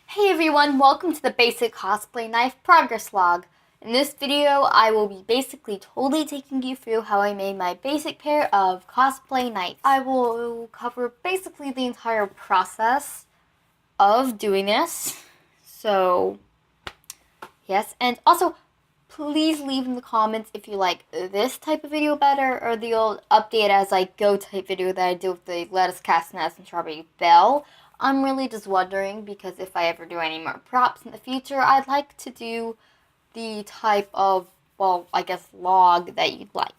Hey everyone, welcome to the basic cosplay knife progress log. In this video, I will be basically totally taking you through how I made my basic pair of cosplay knives. I will cover basically the entire process of doing this. So, yes, and also please leave in the comments if you like this type of video better or the old update as I go type video that I do with the lettuce castanets and strawberry bell. I'm really just wondering because if I ever do any more props in the future, I'd like to do the type of, well, I guess log that you'd like.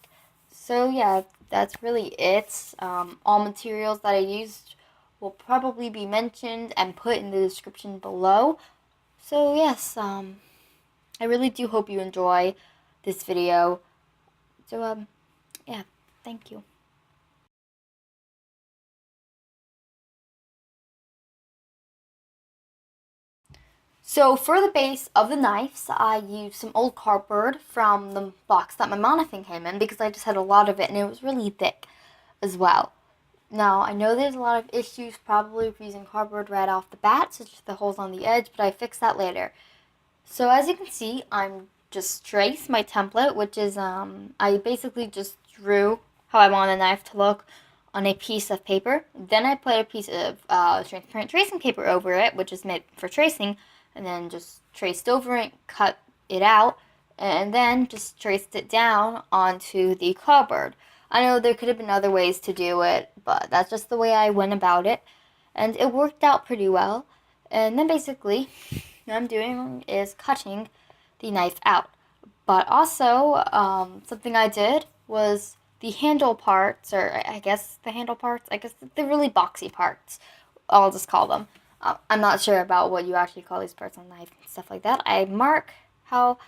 So yeah, that's really it. All materials that I used will probably be mentioned and put in the description below. So yes, I really do hope you enjoy this video. So, yeah, thank you. So for the base of the knives, I used some old cardboard from the box that my monofin came in because I just had a lot of it and it was really thick as well. Now, I know there's a lot of issues probably with using cardboard right off the bat, such as the holes on the edge, but I fixed that later. So as you can see, I'm just trace my template, which is, I basically just drew how I want the knife to look on a piece of paper. Then I put a piece of transparent tracing paper over it, which is made for tracing, and then just traced over it, cut it out, and then just traced it down onto the cardboard. I know there could have been other ways to do it, but that's just the way I went about it, and it worked out pretty well. And then basically, what I'm doing is cutting the knife out. But also, something I did was the handle parts, or I guess the handle parts, I guess the really boxy parts, I'll just call them. I'm not sure about what you actually call these parts on knife and stuff like that. I mark how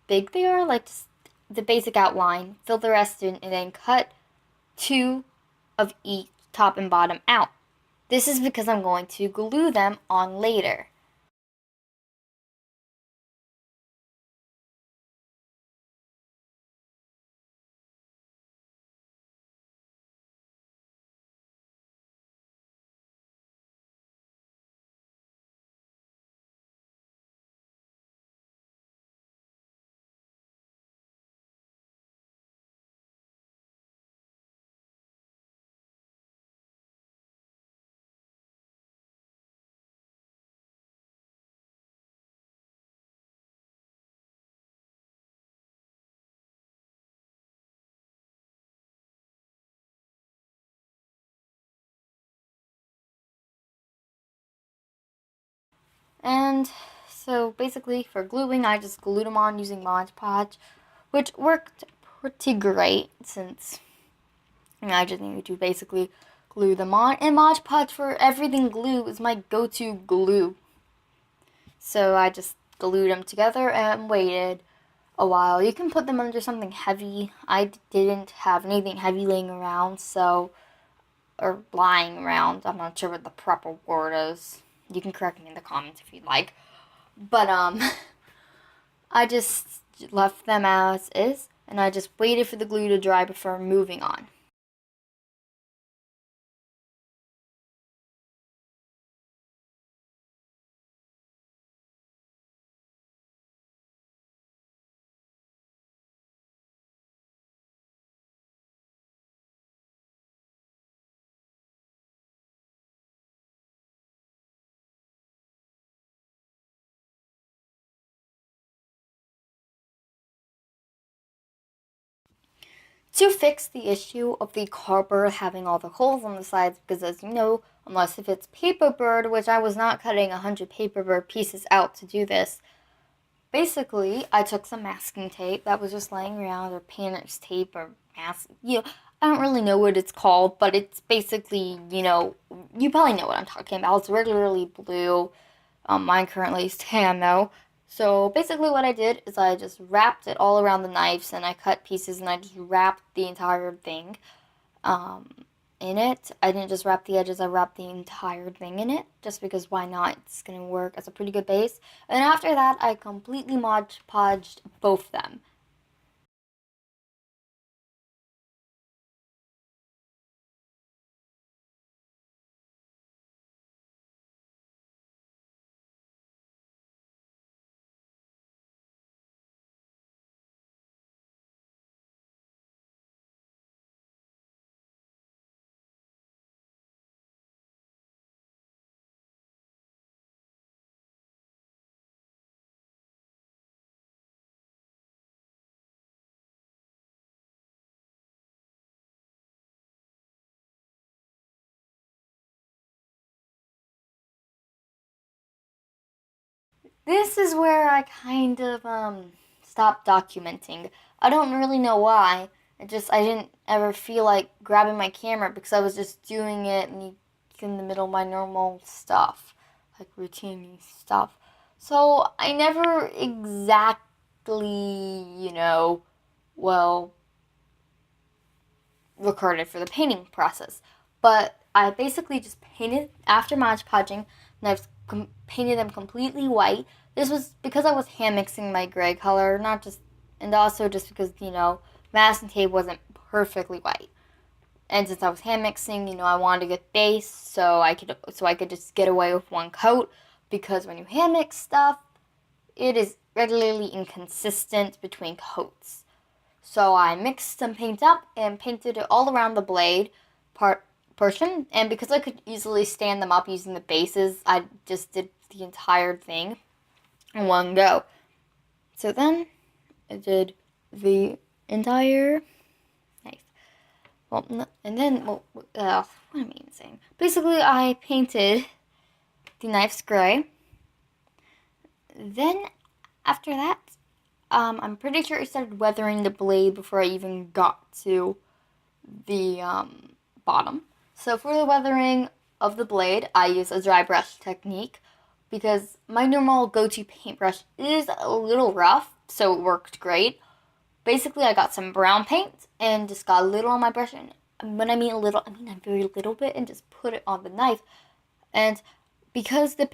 big they are, like just the basic outline, fill the rest in, and then cut two of each top and bottom out. This is because I'm going to glue them on later. And so basically for gluing, I just glued them on using Podge, which worked pretty great since I just needed to basically glue them on. And Modge Podge for everything glue is my go-to glue. So I just glued them together and waited a while. You can put them under something heavy. I didn't have anything heavy laying around, so, or lying around. I'm not sure what the proper word is. You can correct me in the comments if you'd like. But, I just left them as is, and I just waited for the glue to dry before moving on. To fix the issue of the cardboard having all the holes on the sides, because as you know, unless if it's paperboard, which I was not cutting 100 paperboard pieces out to do this, basically, I took some masking tape that was just laying around, or painter's tape, or I don't really know what it's called, but it's basically, you probably know what I'm talking about. It's regularly blue. Mine currently is tan though. So basically what I did is I just wrapped it all around the knives and I cut pieces and I just wrapped the entire thing um, in it. I didn't just wrap the edges, I wrapped the entire thing in it just because why not? It's going to work as a pretty good base. And after that, I completely Mod Podged both of them. this is where I kind of stopped documenting. I don't really know why. I didn't ever feel like grabbing my camera because I was just doing it in the middle of my normal stuff, like routine stuff. So I never exactly, recorded for the painting process. But I basically just painted after Modge Podging, and I've painted them completely white. This was because I was hand mixing my gray color, and also just because, masking tape wasn't perfectly white. And since I was hand mixing, I wanted to get base so I could just get away with one coat, because when you hand mix stuff, it is regularly inconsistent between coats. So I mixed some paint up and painted it all around the blade portion. And because I could easily stand them up using the bases, I just did the entire thing in one go. So then I did the entire knife. What am I even saying? Basically, I painted the knife's gray. Then after that, I'm pretty sure I started weathering the blade before I even got to the bottom. So for the weathering of the blade, I use a dry brush technique because my normal go-to paintbrush is a little rough, so it worked great. Basically, I got some brown paint and just got a little on my brush, and when I mean a little, I mean a very little bit, and just put it on the knife. And because the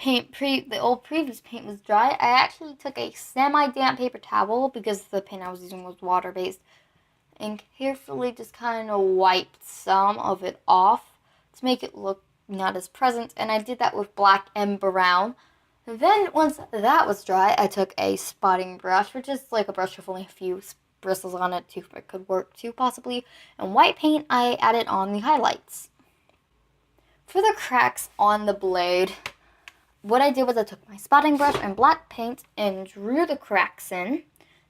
old previous paint was dry, I actually took a semi-damp paper towel, because the paint I was using was water-based, and carefully just kind of wiped some of it off to make it look not as present. And I did that with black and brown. And then once that was dry, I took a spotting brush, which is like a brush with only a few bristles on it, toothpick could work too possibly, and white paint I added on the highlights. For the cracks on the blade, what I did was I took my spotting brush and black paint and drew the cracks in.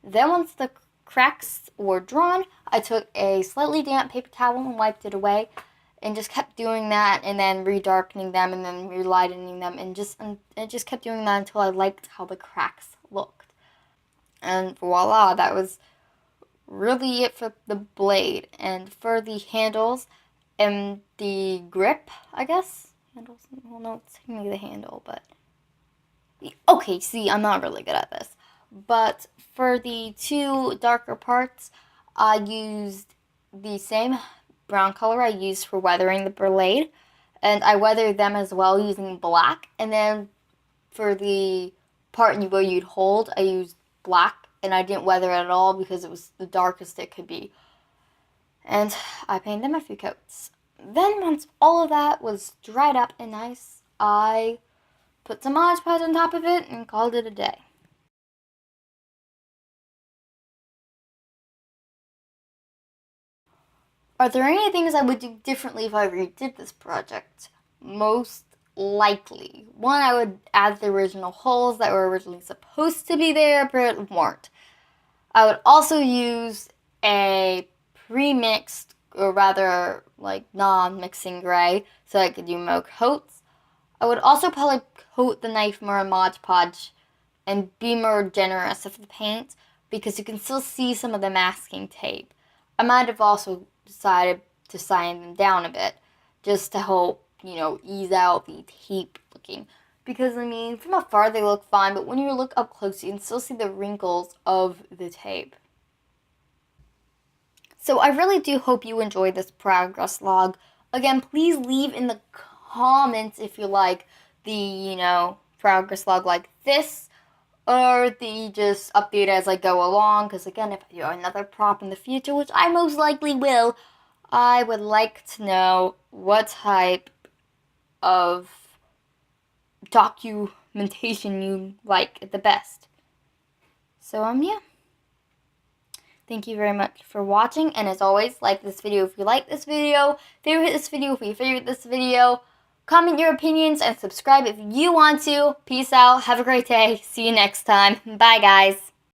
Then once the cracks were drawn, I took a slightly damp paper towel and wiped it away, and just kept doing that, and then redarkening them, and then relightening them, and just kept doing that until I liked how the cracks looked. And voila, that was really it for the blade. And for the handles and the grip, I guess. Handles, well, no, it's technically the handle, but... Okay, see, I'm not really good at this. But for the two darker parts, I used the same brown color I used for weathering the blade, and I weathered them as well using black. And then for the part where you'd hold, I used black, and I didn't weather it at all because it was the darkest it could be. And I painted them a few coats. Then once all of that was dried up and nice, I put some Modge Podge on top of it and called it a day. Are there any things I would do differently if I redid this project? Most likely. One, I would add the original holes that were originally supposed to be there but weren't. I would also use a pre-mixed, or rather like non-mixing gray, so I could do more coats. I would also probably coat the knife more in Modge Podge and be more generous with the paint, because you can still see some of the masking tape. I might have also decided to sand them down a bit, just to help, ease out the tape looking. Because, from afar they look fine, but when you look up close, you can still see the wrinkles of the tape. So I really do hope you enjoyed this progress log. Again, please leave in the comments if you like the, progress log like this, or the just update as I go along. Because again, if I do another prop in the future, which I most likely will, I would like to know what type of documentation you like the best. So, yeah. Thank you very much for watching, and as always, like this video if you like this video, favorite this video if you favorite this video, comment your opinions, and subscribe if you want to. Peace out, have a great day, see you next time, bye guys.